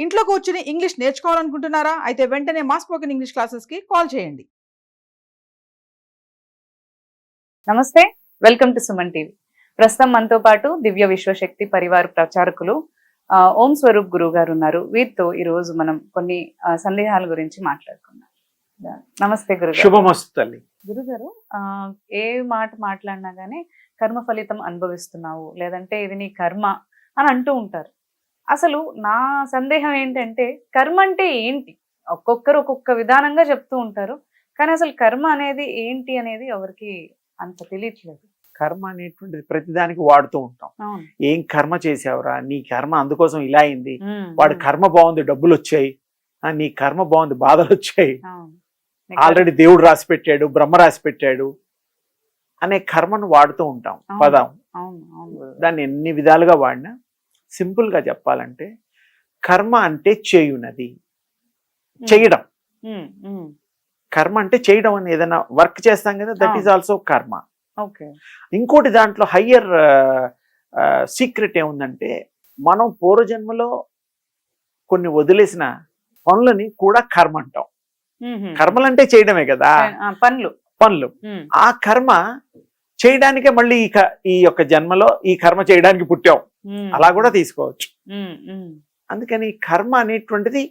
ఇంట్లో కూర్చుని ఇంగ్లీష్ నేర్చుకోవాలనుకుంటున్నారా? అయితే వెంటనే మా స్పోకెన్ ఇంగ్లీష్ క్లాసెస్‌కి కాల్ చేయండి. నమస్తే, వెల్కమ్ టు సుమన్ టీవీ. ప్రస్తుతం మనతో పాటు దివ్య విశ్వశక్తి పరివార ప్రచారకులు ఓం స్వరూప్ గురువు గారు ఉన్నారు. వీరితో ఈ రోజు మనం కొన్ని సందేహాల గురించి మాట్లాడుకుందాం. నమస్తే గురుగారు. శుభమస్తు తల్లి. గురుగారు, ఏ మాట మాట్లాడినా గానీ కర్మ ఫలితం అనుభవిస్తున్నావు, లేదంటే ఇది నీ కర్మ అని అంటూ ఉంటారు. అసలు నా సందేహం ఏంటంటే, కర్మ అంటే ఏంటి? ఒక్కొక్కరు ఒక్కొక్క విధానంగా చెప్తూ ఉంటారు, కానీ అసలు కర్మ అనేది ఏంటి అనేది ఎవరికి అంత తెలియట్లేదు. కర్మ అనేటువంటిది ప్రతిదానికి వాడుతూ ఉంటాం. ఏం కర్మ చేసావురా, నీ కర్మ అందుకోసం ఇలా అయింది, వాడి కర్మ బాగుంది డబ్బులు వచ్చాయి, నీ కర్మ బాగుంది బాధలు వచ్చాయి, ఆల్రెడీ దేవుడు రాసి పెట్టాడు, బ్రహ్మ రాసి పెట్టాడు అనే కర్మను వాడుతూ ఉంటాం పదం. దాన్ని ఎన్ని విధాలుగా వాడినా సింపుల్ గా చెప్పాలంటే కర్మ అంటే చేయునది, చేయడం. కర్మ అంటే చేయడం అని ఏదైనా వర్క్ చేస్తాం కదా, దట్ ఈస్ ఆల్సో కర్మ. ఇంకోటి దాంట్లో హయ్యర్ సీక్రెట్ ఏముందంటే, మనం పూర్వజన్మలో కొన్ని వదిలేసిన పనులని కూడా కర్మ అంటాం. కర్మలంటే చేయడమే కదా, పనులు. ఆ కర్మ చేయడానికే మళ్ళీ ఈ యొక్క జన్మలో ఈ కర్మ చేయడానికి పుట్టాం, అలా కూడా తీసుకోవచ్చు. అందుకని కర్మ అనేటువంటిది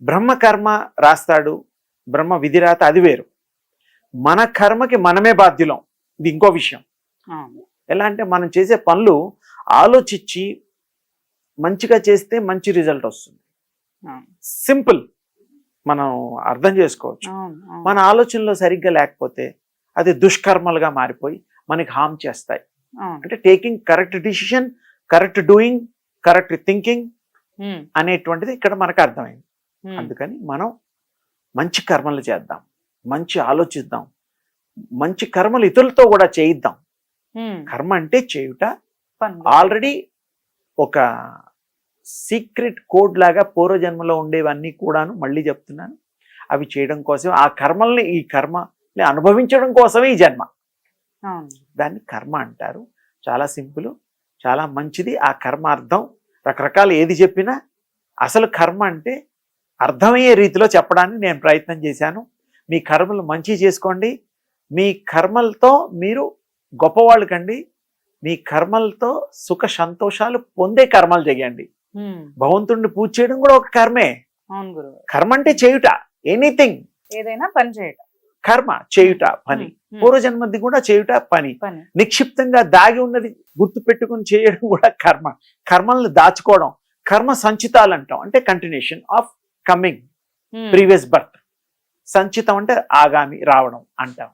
బ్రహ్మ కర్మ రాస్తాడు, బ్రహ్మ విధిరాత, అది వేరు. మన కర్మకి మనమే బాధ్యులం, ఇది ఇంకో విషయం. ఎలా అంటే మనం చేసే పనులు ఆలోచించి మంచిగా చేస్తే మంచి రిజల్ట్ వస్తుంది. సింపుల్, మనం అర్థం చేసుకోవచ్చు. మన ఆలోచనలో సరిగ్గా లేకపోతే అది దుష్కర్మలుగా మారిపోయి మనకి హామ్ చేస్తాయి. అంటే taking correct decision, correct doing, correct thinking అనేటువంటిది ఇక్కడ మనకు అర్థమైంది. అందుకని మనం మంచి కర్మలు చేద్దాం, మంచి ఆలోచిద్దాం, మంచి కర్మలు ఇతరులతో కూడా చేయిద్దాం. కర్మ అంటే చేయుట ఆల్రెడీ ఒక సీక్రెట్ కోడ్ లాగా పూర్వజన్మలో ఉండేవన్నీ కూడాను మళ్ళీ చెప్తున్నాను, అవి చేయడం కోసం, ఆ కర్మల్ని ఈ కర్మని అనుభవించడం కోసమే ఈ జన్మ. దాన్ని కర్మ అంటారు. చాలా సింపుల్, చాలా మంచిది. ఆ కర్మ అర్థం రకరకాలు ఏది చెప్పినా అసలు కర్మ అంటే అర్థమయ్యే రీతిలో చెప్పడానికి నేను ప్రయత్నం చేశాను. మీ కర్మలు మంచి చేసుకోండి, మీ కర్మలతో మీరు గొప్పవాళ్ళు కండి, మీ కర్మలతో సుఖ సంతోషాలు పొందే కర్మలు చేయండి. భగవంతుడిని పూజ చేయడం కూడా ఒక కర్మే. కర్మ అంటే చేయుట, ఎనీథింగ్, ఏదైనా పని చేయటం, కర్మ చేయుట పని. పూర్వజన్మది కూడా చేయుట పని. నిక్షిప్తంగా దాగి ఉన్నది గుర్తు పెట్టుకుని చేయడం కూడా కర్మ. కర్మల్ని దాచుకోవడం, కర్మ సంచితాలు అంటాం. అంటే continuation of coming previous birth. సంచితం అంటే ఆగామి, రావడం అంటాం.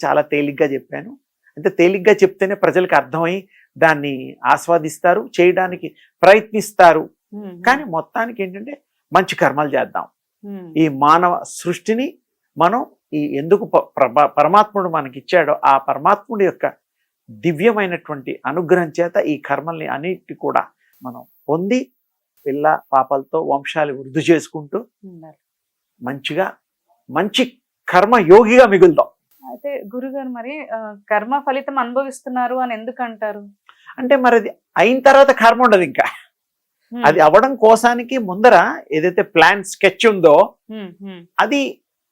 చాలా తేలిగ్గా చెప్పాను. అంటే తేలిగ్గా చెప్తేనే ప్రజలకు అర్థమై దాన్ని ఆస్వాదిస్తారు, చేయడానికి ప్రయత్నిస్తారు. కానీ మొత్తానికి ఏంటంటే మంచి కర్మలు చేద్దాం. ఈ మానవ సృష్టిని మనం ఎందుకు పరమాత్ముడు మనకి ఇచ్చాడో ఆ పరమాత్ముడి యొక్క దివ్యమైనటువంటి అనుగ్రహం చేత ఈ కర్మల్ని అన్నిటి కూడా మనం పొంది పిల్ల పాపలతో వంశాలు వృద్ధి చేసుకుంటూ మంచిగా మంచి కర్మ యోగిగా మిగులుదాం. అయితే గురుగారు, మరి కర్మ ఫలితం అనుభవిస్తున్నారు అని ఎందుకు అంటారు? అంటే మరి అది అయిన తర్వాత కర్మ ఉండదు. ఇంకా అది అవ్వడం కోసానికి ముందర ఏదైతే ప్లాన్ స్కెచ్ ఉందో అది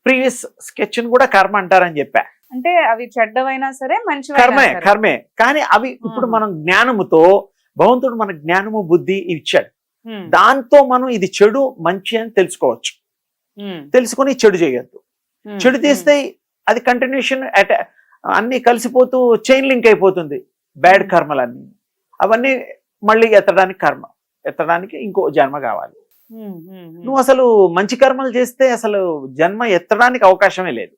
ప్రీవియస్ స్కెచ్ కూడా కర్మ అంటారని చెప్పా. అంటే అవి చెడ్డవైనా సరే మంచి కర్మే. కానీ అవి ఇప్పుడు మనం జ్ఞానముతో, భగవంతుడు మన జ్ఞానము బుద్ధి ఇచ్చాడు, దాంతో మనం ఇది చెడు మంచి అని తెలుసుకోవచ్చు. తెలుసుకొని చెడు చేయొద్దు. చెడు తీస్తే అది కంటిన్యూషన్ అన్ని కలిసిపోతూ చైన్ లింక్ అయిపోతుంది. బ్యాడ్ కర్మలన్నీ అవన్నీ మళ్ళీ ఎత్తడానికి ఇంకో జన్మ కావాలి. నువ్వు అసలు మంచి కర్మలు చేస్తే అసలు జన్మ ఎత్తడానికి అవకాశమే లేదు.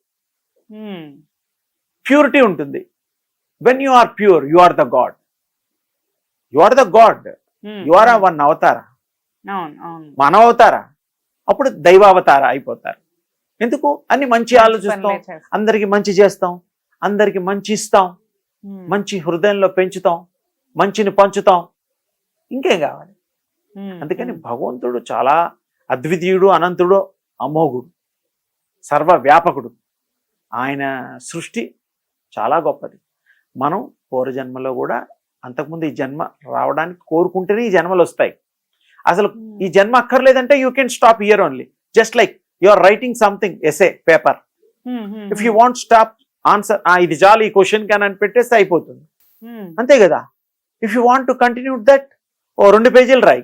ప్యూరిటీ ఉంటుంది. When you are pure, you are the god. You are the god. You are one అవతార, మానవ అవతార. అప్పుడు దైవావతార అయిపోతారు. ఎందుకు? అన్ని మంచి ఆలోచిస్తాం, అందరికి మంచి చేస్తాం, అందరికి మంచి ఇస్తాం, మంచి హృదయంలో పెంచుతాం, మంచిని పంచుతాం, ఇంకేం కావాలి? అందుకని భగవంతుడు చాలా అద్వితీయుడు, అనంతుడు, అమోఘుడు, సర్వవ్యాపకుడు. ఆయన సృష్టి చాలా గొప్పది. మనం పూర్వజన్మలో కూడా అంతకుముందు ఈ జన్మ రావడానికి కోరుకుంటేనే ఈ జన్మలు వస్తాయి. అసలు ఈ జన్మ అక్కర్లేదంటే you can stop here only. Just like you are writing something essay paper, if you want stop answer, ఇది చాలు ఈ క్వశ్చన్ కి అని పెట్టేస్తే అయిపోతుంది, అంతే కదా. If you want to continue that, ఓ 2 పేజీలు రాయి,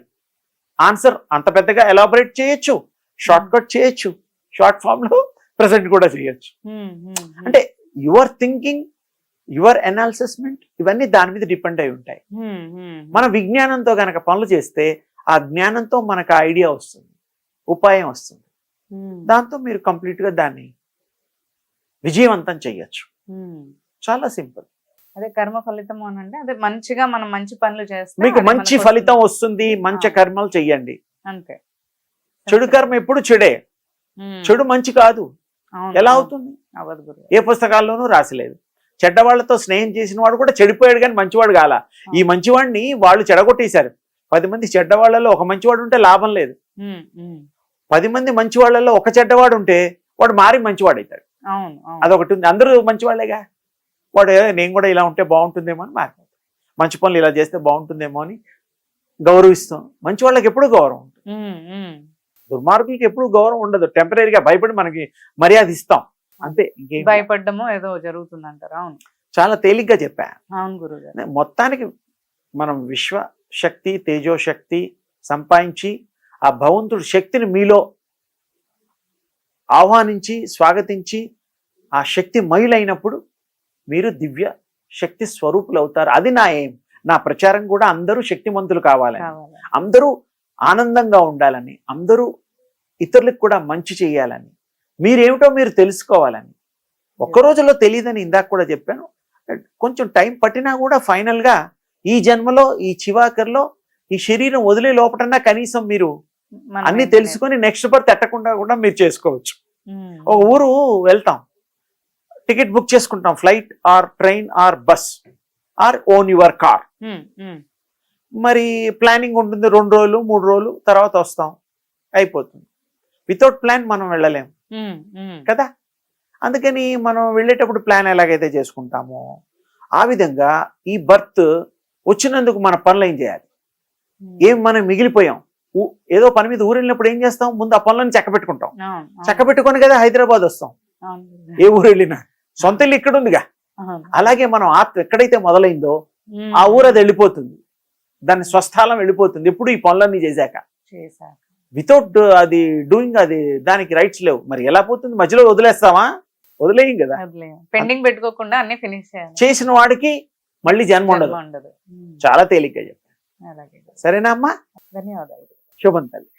ఆన్సర్ అంత పెద్దగా ఎలాబరేట్ చేయొచ్చు, షార్ట్ కట్ చేయొచ్చు, షార్ట్ ఫామ్ లో ప్రెసెంట్ కూడా చేయొచ్చు. అంటే యువర్ థింకింగ్, యువర్ అనాలిసిస్మెంట్ ఇవన్నీ దాని మీద డిపెండ్ అయి ఉంటాయి. మన విజ్ఞానంతో గనక పనులు చేస్తే ఆ జ్ఞానంతో మనకు ఐడియా వస్తుంది, ఉపాయం వస్తుంది, దాంతో మీరు కంప్లీట్ గా దాన్ని విజయవంతం చెయ్యొచ్చు. చాలా సింపుల్. అదే కర్మ ఫలితం అని అంటే అదే మంచిగా మనం మంచి పనులు చేస్తే మీకు అది మంచి మనకు ఫలితం వస్తుంది. వస్తుంది, మంచి కర్మలు చెయ్యండి. అంతే. చెడు కర్మ ఎప్పుడు చెడే, చెడు మంచి కాదు. అవును, ఎలా అవును. అవుతుంది? అవ్వదు గురువు. ఏ పుస్తకాల్లోనూ రాసిలేదు. చెడ్డవాళ్లతో స్నేహం చేసిన వాడు కూడా చెడిపోయాడు, కానీ మంచివాడు కాల. ఈ మంచివాడిని వాళ్ళు చెడగొట్టేశారు. 10 మంది చెడ్డవాళ్లలో ఒక మంచివాడు ఉంటే లాభం లేదు. 10 మంది మంచివాళ్లలో ఒక చెడ్డవాడు ఉంటే వాడు మారి మంచివాడు అవుతాడు. అవును, అవును. అదొకటి ఉంది. అందరూ మంచివాళ్లేగా. వాడు నేను కూడా ఇలా ఉంటే బాగుంటుందేమో అని మారిపోతాడు. మంచి పనులు ఇలా చేస్తే బాగుంటుందేమో అని గౌరవిస్తాం. మంచి వాళ్ళకి ఎప్పుడు గౌరవం ఉంటుంది, దుర్మార్గులకి ఎప్పుడు గౌరవం ఉండదు. టెంపరీగా భయపడి మనకి మర్యాద ఇస్తాం, అంతే. ఇంకేం భయపడ్డమో ఏదో జరుగుతుంది అంటారు. అవును, చాలా తేలిగ్గా చెప్పా. అవును గురువు గారు. మొత్తానికి మనం విశ్వశక్తి, తేజోశక్తి సంపాదించి ఆ భగవంతుడి శక్తిని మీలో ఆహ్వానించి స్వాగతించి ఆ శక్తి మయులైనప్పుడు మీరు దివ్య శక్తి స్వరూపులు అవుతారు. అది నా ఏం. నా ప్రచారం కూడా అందరూ శక్తిమంతులు కావాలని, అందరూ ఆనందంగా ఉండాలని, అందరూ ఇతరులకు కూడా మంచి చేయాలని, మీరేమిటో మీరు తెలుసుకోవాలని. ఒక్క రోజులో తెలియదని ఇందాక కూడా చెప్పాను. కొంచెం టైం పట్టినా కూడా ఫైనల్ గా ఈ జన్మలో, ఈ చివాకర్లో, ఈ శరీరం వదిలే లోపటన్నా కనీసం మీరు మనం అన్ని ఏంటి తెలుసుకొని నెక్స్ట్ బర్త్ ఎట్టకుండా కూడా మీరు చేసుకోవచ్చు. ఉమ్, ఒక ఊరు వెళ్తాం, టికెట్ బుక్ చేసుకుంటాం, flight or train or bus or own your car. ఉమ్, ఉమ్, మరి ప్లానింగ్ ఉంటుంది, 2 రోజులు 3 రోజులు తర్వాత వస్తాం, అయిపోతుంది. వితౌట్ ప్లాన్ మనం వెళ్ళలేం ఉమ్, ఉమ్. కదా. అందుకని మనం వెళ్ళేటప్పుడు ప్లాన్ ఎలాగైతే చేసుకుంటామో ఆ విధంగా ఈ బర్త్ వచ్చినందుకు మన పనులు ఏం చేయాలి. ఏం మనం మిగిలిపోయాం, ఏదో పని మీద ఊరు వెళ్ళినప్పుడు ఏం చేస్తాం, ముందు ఆ పనులను చక్క పెట్టుకుంటాం. అవును, అవును, చక్క పెట్టుకొని కదా హైదరాబాద్ వస్తాం. అవును గురువు. ఏ ఊరు వెళ్ళినా సొంత ఇల్లు ఇక్కడ ఉందిగా. అవును. అలాగే మనం ఆత్మ ఎక్కడైతే మొదలైందో ఉమ్, ఆ ఊరు అది వెళ్ళిపోతుంది, దాని స్వస్థానం వెళ్ళిపోతుంది. ఎప్పుడు ఈ పనులన్నీ చేశాక, చేశాక. వితౌట్ అది డూయింగ్, అది దానికి రైట్స్ లేవు. మరి ఎలా పోతుంది? మధ్యలో వదిలేస్తామా? వదిలేయం కదా. వదిలేయం. పెండింగ్ పెట్టుకోకుండా అన్ని ఫినిష్ చేయాలి. చేసిన వాడికి మళ్ళీ జన్మ ఉండదు. ఉండదు. ఉమ్, చాలా తేలిగ్గా చెప్పాను. అలాగే. సరేనా అమ్మా? ధన్యవాదాలు. శుభం తల్లి.